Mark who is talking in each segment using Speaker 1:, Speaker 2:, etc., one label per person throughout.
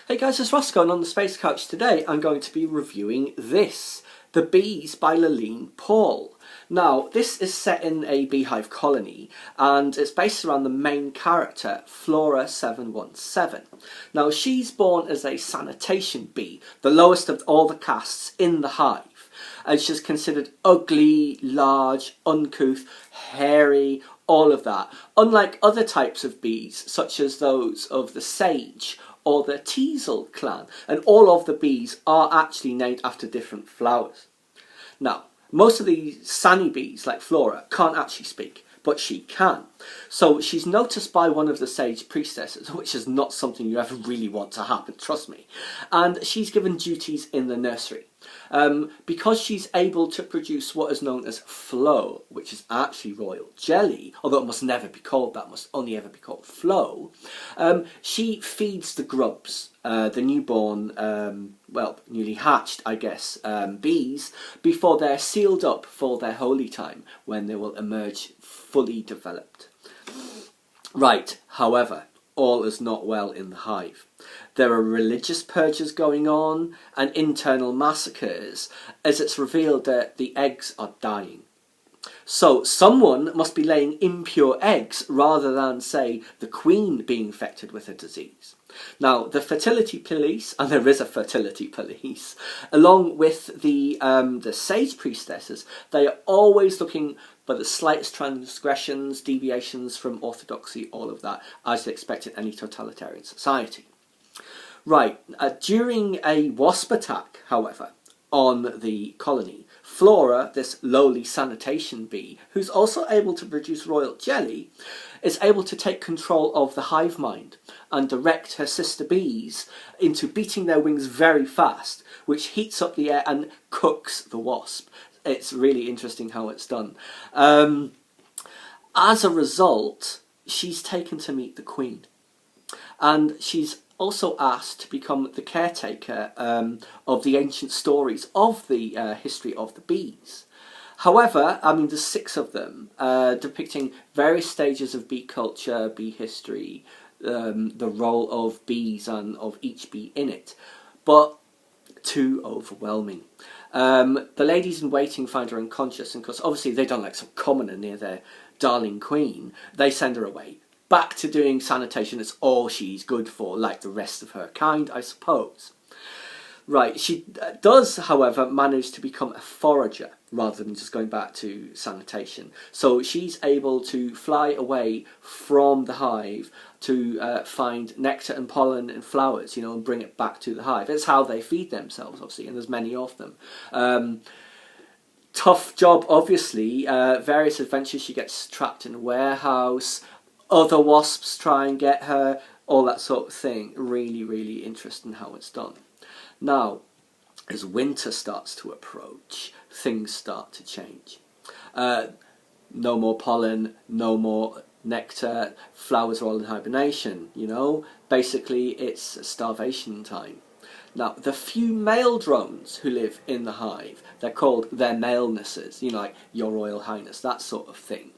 Speaker 1: Hey guys, it's Roscoe, and on the Space Couch today I'm going to be reviewing this, The Bees by Laline Paull. Now, this is set in a beehive colony, and it's based around the main character, Flora 717. Now, she's born as a sanitation bee, the lowest of all the castes in the hive, and she's considered ugly, large, uncouth, hairy, all of that. Unlike other types of bees, such as those of the sage or the teasel clan, and all of the bees are actually named after different flowers. Now, most of the sani bees, like Flora, can't actually speak, but she can. So she's noticed by one of the sage priestesses, which is not something you ever really want to happen, trust me. And she's given duties in the nursery. Because she's able to produce what is known as flow, which is actually royal jelly, although it must never be called that, must only ever be called flow, she feeds the grubs, the newborn, newly hatched, I guess, bees, before they're sealed up for their holy time, when they will emerge fully developed. Right, however, all is not well in the hive. There are religious purges going on and internal massacres, as it's revealed that the eggs are dying. So someone must be laying impure eggs rather than, say, the queen being infected with a disease. Now, the fertility police, and there is a fertility police, along with the sage priestesses, they are always looking for the slightest transgressions, deviations from orthodoxy, all of that, as expected in any totalitarian society. Right, during a wasp attack, however, on the colony, Flora, this lowly sanitation bee, who's also able to produce royal jelly, is able to take control of the hive mind and direct her sister bees into beating their wings very fast, which heats up the air and cooks the wasp. It's really interesting how it's done. As a result, she's taken to meet the queen, and she's also asked to become the caretaker of the ancient stories of the history of the bees. However, there's 6 of them, depicting various stages of bee culture, bee history, the role of bees and of each bee in it, but too overwhelming. The ladies in waiting find her unconscious, and because obviously they don't like some commoner near their darling queen, they send her away. Back to doing sanitation, it's all she's good for, like the rest of her kind, I suppose. Right, she does, however, manage to become a forager, rather than just going back to sanitation. So she's able to fly away from the hive to find nectar and pollen and flowers, and bring it back to the hive. It's how they feed themselves, obviously, and there's many of them. Tough job, obviously. Various adventures. She gets trapped in a warehouse. Other wasps try and get her, all that sort of thing. Really, really interesting how it's done. Now, as winter starts to approach, things start to change. No more pollen, no more nectar, flowers are all in hibernation, Basically, it's starvation time. Now, the few male drones who live in the hive, they're called their malenesses, like Your Royal Highness, that sort of thing.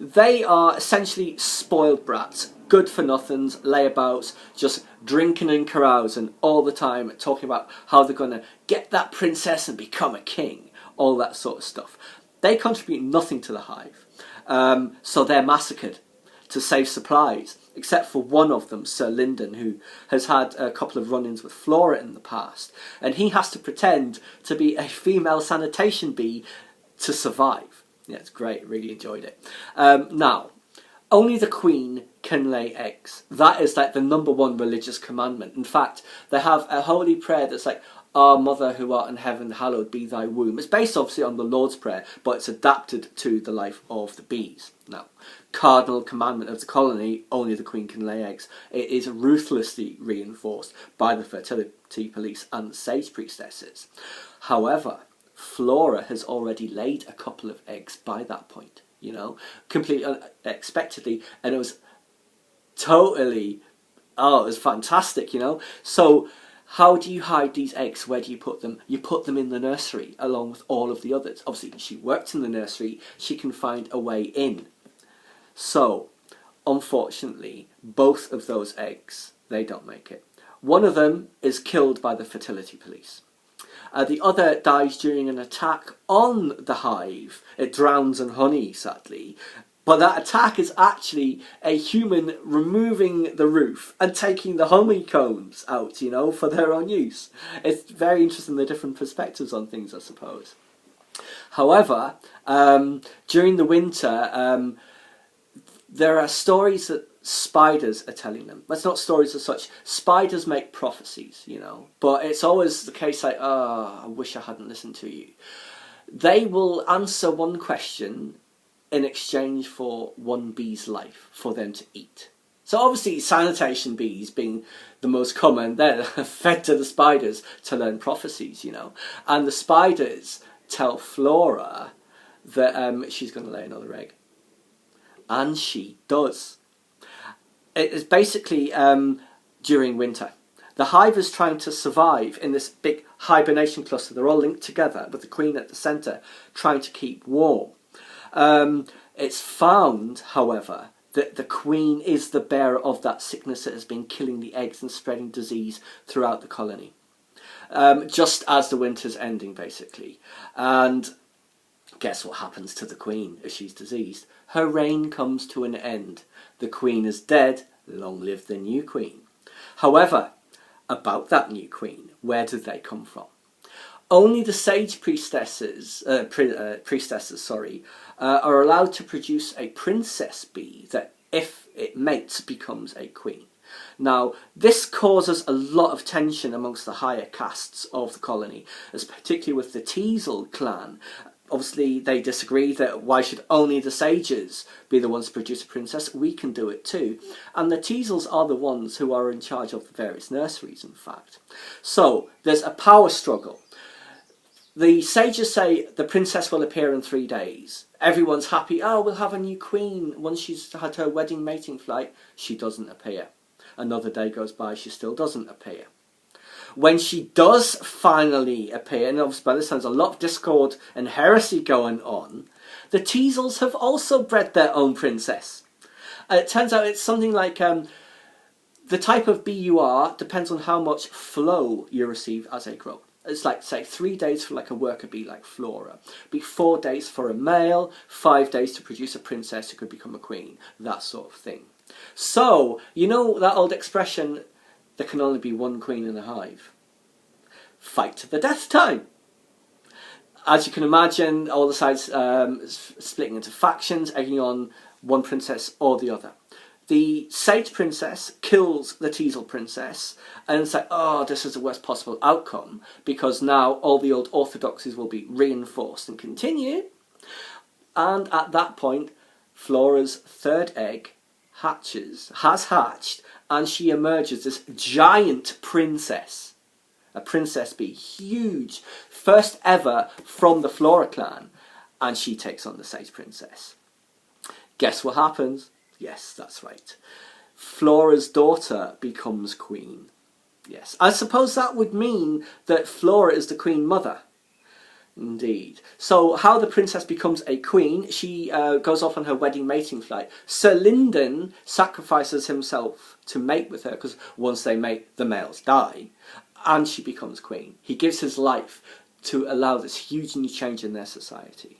Speaker 1: They are essentially spoiled brats, good-for-nothings, layabouts, just drinking and carousing all the time, talking about how they're going to get that princess and become a king, all that sort of stuff. They contribute nothing to the hive, so they're massacred to save supplies, except for one of them, Sir Lyndon, who has had a couple of run-ins with Flora in the past, and he has to pretend to be a female sanitation bee to survive. Yeah, it's great, really enjoyed it. Now, only the queen can lay eggs. That is like the #1 religious commandment. In fact, they have a holy prayer that's like, Our Mother who art in heaven, hallowed be thy womb. It's based obviously on the Lord's Prayer, but it's adapted to the life of the bees. Now, cardinal commandment of the colony, only the queen can lay eggs. It is ruthlessly reinforced by the fertility police and the sage priestesses. However, Flora has already laid a couple of eggs by that point, completely unexpectedly, and it was totally, it was fantastic, So, how do you hide these eggs? Where do you put them? You put them in the nursery, along with all of the others. Obviously, she worked in the nursery, she can find a way in. So, unfortunately, both of those eggs, they don't make it. One of them is killed by the fertility police. The other dies during an attack on the hive. It drowns in honey, sadly. But that attack is actually a human removing the roof and taking the honeycombs out, you know, for their own use. It's very interesting, the different perspectives on things, I suppose. However, during the winter, there are stories that spiders are telling them. That's not stories as such. Spiders make prophecies, you know. But it's always the case like, oh, I wish I hadn't listened to you. They will answer one question in exchange for one bee's life for them to eat. So obviously sanitation bees being the most common, they're fed to the spiders to learn prophecies, you know. And the spiders tell Flora that she's going to lay another egg. And she does. It is basically during winter. The hive is trying to survive in this big hibernation cluster. They're all linked together with the queen at the centre, trying to keep warm. It's found, however, that the queen is the bearer of that sickness that has been killing the eggs and spreading disease throughout the colony. Just as the winter's ending, basically. And guess what happens to the queen if she's diseased? Her reign comes to an end. The queen is dead, long live the new queen. However, about that new queen, where did they come from? Only the sage priestesses, are allowed to produce a princess bee that, if it mates, becomes a queen. Now, this causes a lot of tension amongst the higher castes of the colony, as particularly with the Teasel clan. Obviously, they disagree that why should only the sages be the ones to produce a princess? We can do it too. And the Teasels are the ones who are in charge of the various nurseries, in fact. So, there's a power struggle. The sages say the princess will appear in 3 days. Everyone's happy. Oh, we'll have a new queen once she's had her wedding mating flight. She doesn't appear. Another day goes by, she still doesn't appear. When she does finally appear, and obviously by this time there's a lot of discord and heresy going on, the Teasels have also bred their own princess. It turns out it's something like the type of bee you are depends on how much flow you receive as a growth. It's like, say, 3 days for like a worker bee like Flora. Be 4 days for a male, 5 days to produce a princess who could become a queen. That sort of thing. So, you know that old expression, there can only be one queen in a hive? Fight to the death time. As you can imagine, all the sides splitting into factions, egging on one princess or the other. The sage princess kills the Teasel princess, and it's like, oh, this is the worst possible outcome, because now all the old orthodoxies will be reinforced and continue. And at that point, Flora's third egg has hatched, and she emerges this giant princess. A princess bee, huge, first ever from the Flora clan, and she takes on the sage princess. Guess what happens? Yes, that's right. Flora's daughter becomes queen. Yes, I suppose that would mean that Flora is the queen mother. Indeed. So how the princess becomes a queen, she goes off on her wedding mating flight. Sir Lyndon sacrifices himself to mate with her, because once they mate, the males die, and she becomes queen. He gives his life to allow this huge new change in their society.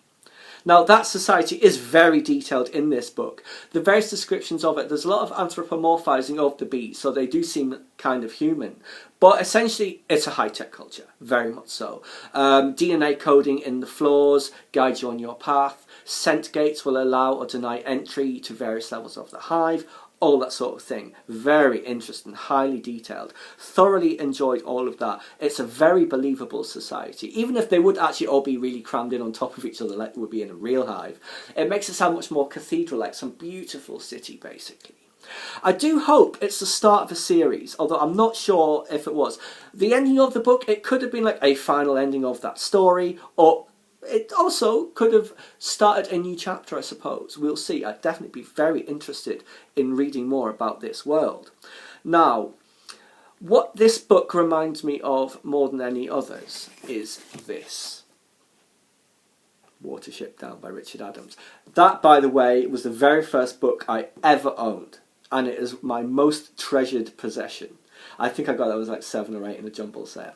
Speaker 1: Now, that society is very detailed in this book. The various descriptions of it, there's a lot of anthropomorphizing of the bees, so they do seem kind of human. But essentially, it's a high-tech culture, very much so. DNA coding in the floors guides you on your path. Scent gates will allow or deny entry to various levels of the hive. All that sort of thing. Very interesting, highly detailed. Thoroughly enjoyed all of that. It's a very believable society. Even if they would actually all be really crammed in on top of each other like it would be in a real hive, it makes it sound much more cathedral-like, some beautiful city, basically. I do hope it's the start of a series, although I'm not sure if it was. The ending of the book, it could have been like a final ending of that story, or it also could have started a new chapter, I suppose. We'll see. I'd definitely be very interested in reading more about this world. Now, what this book reminds me of more than any others is this. Watership Down by Richard Adams. That, by the way, was the very first book I ever owned, and it is my most treasured possession. I think I got that was like 7 or 8 in a jumble sale.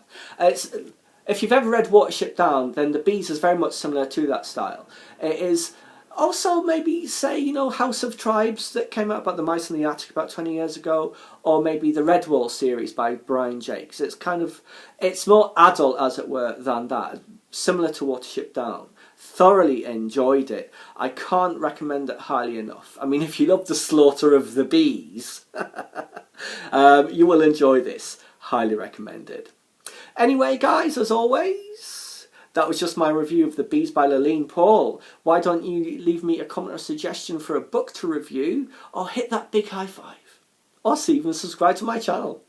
Speaker 1: If you've ever read Watership Down, then The Bees is very much similar to that style. It is also maybe, say, you know, House of Tribes that came out about the mice in the attic about 20 years ago, or maybe the Redwall series by Brian Jakes. It's more adult, as it were, than that, similar to Watership Down. Thoroughly enjoyed it. I can't recommend it highly enough. I mean, if you love the slaughter of the bees, you will enjoy this. Highly recommended. Anyway, guys, as always, that was just my review of The Bees by Laline Paull. Why don't you leave me a comment or suggestion for a book to review, or hit that big high five, or see even subscribe to my channel.